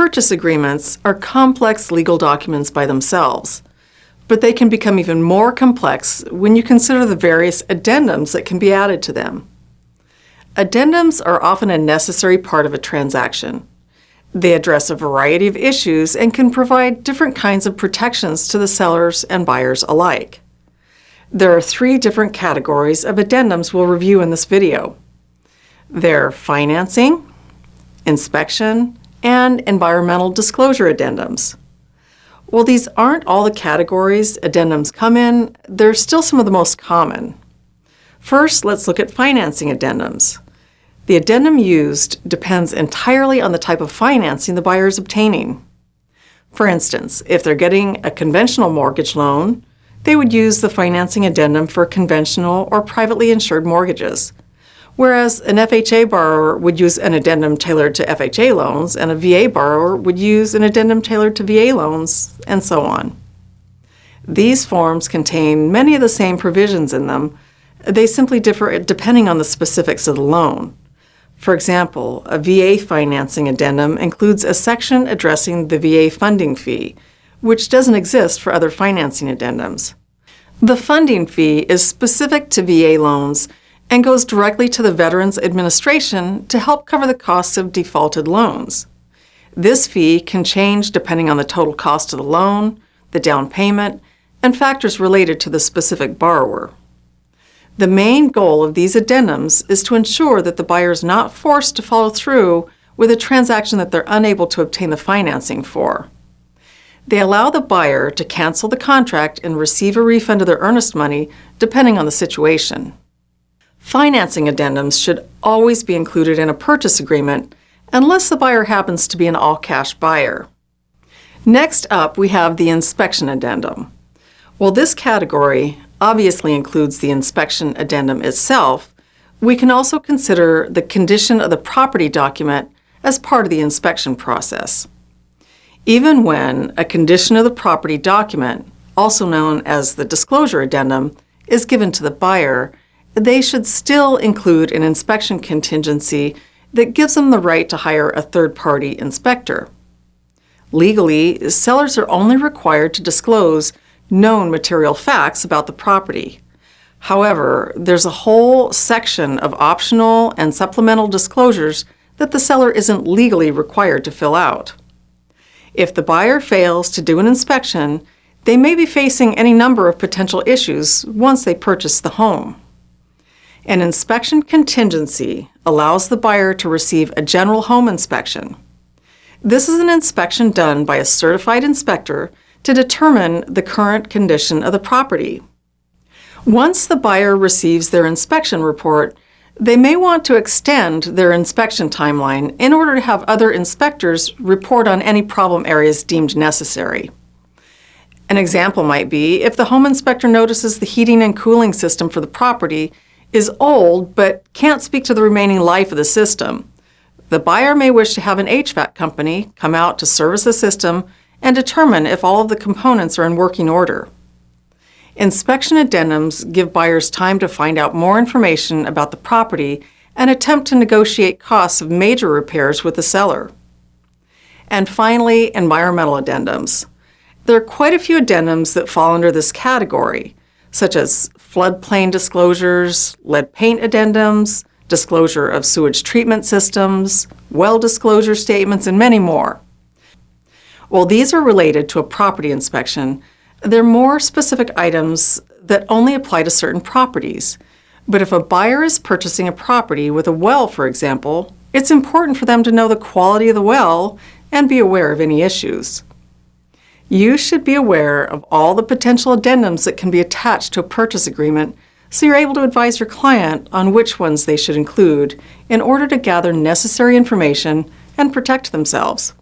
Purchase agreements are complex legal documents by themselves, but they can become even more complex when you consider the various addendums that can be added to them. Addendums are often a necessary part of a transaction. They address a variety of issues and can provide different kinds of protections to the sellers and buyers alike. There are 3 different categories of addendums we'll review in this video. They're financing, inspection, and environmental disclosure addendums. While these aren't all the categories addendums come in, they're still some of the most common. First, let's look at financing addendums. The addendum used depends entirely on the type of financing the buyer is obtaining. For instance, if they're getting a conventional mortgage loan, they would use the financing addendum for conventional or privately insured mortgages, whereas an FHA borrower would use an addendum tailored to FHA loans, and a VA borrower would use an addendum tailored to VA loans, and so on. These forms contain many of the same provisions in them. They simply differ depending on the specifics of the loan. For example, a VA financing addendum includes a section addressing the VA funding fee, which doesn't exist for other financing addendums. The funding fee is specific to VA loans and goes directly to the Veterans Administration to help cover the costs of defaulted loans. This fee can change depending on the total cost of the loan, the down payment, and factors related to the specific borrower. The main goal of these addendums is to ensure that the buyer is not forced to follow through with a transaction that they're unable to obtain the financing for. They allow the buyer to cancel the contract and receive a refund of their earnest money depending on the situation. Financing addendums should always be included in a purchase agreement unless the buyer happens to be an all-cash buyer. Next up, we have the inspection addendum. While this category obviously includes the inspection addendum itself, we can also consider the condition of the property document as part of the inspection process. Even when a condition of the property document, also known as the disclosure addendum, is given to the buyer, they should still include an inspection contingency that gives them the right to hire a third-party inspector. Legally, sellers are only required to disclose known material facts about the property. However, there's a whole section of optional and supplemental disclosures that the seller isn't legally required to fill out. If the buyer fails to do an inspection, they may be facing any number of potential issues once they purchase the home. An inspection contingency allows the buyer to receive a general home inspection. This is an inspection done by a certified inspector to determine the current condition of the property. Once the buyer receives their inspection report, they may want to extend their inspection timeline in order to have other inspectors report on any problem areas deemed necessary. An example might be if the home inspector notices the heating and cooling system for the property is old but can't speak to the remaining life of the system. The buyer may wish to have an HVAC company come out to service the system and determine if all of the components are in working order. Inspection addendums give buyers time to find out more information about the property and attempt to negotiate costs of major repairs with the seller. And finally, environmental addendums. There are quite a few addendums that fall under this category, such as floodplain disclosures, lead paint addendums, disclosure of sewage treatment systems, well disclosure statements, and many more. While these are related to a property inspection, they're more specific items that only apply to certain properties. But if a buyer is purchasing a property with a well, for example, it's important for them to know the quality of the well and be aware of any issues. You should be aware of all the potential addendums that can be attached to a purchase agreement so you're able to advise your client on which ones they should include in order to gather necessary information and protect themselves.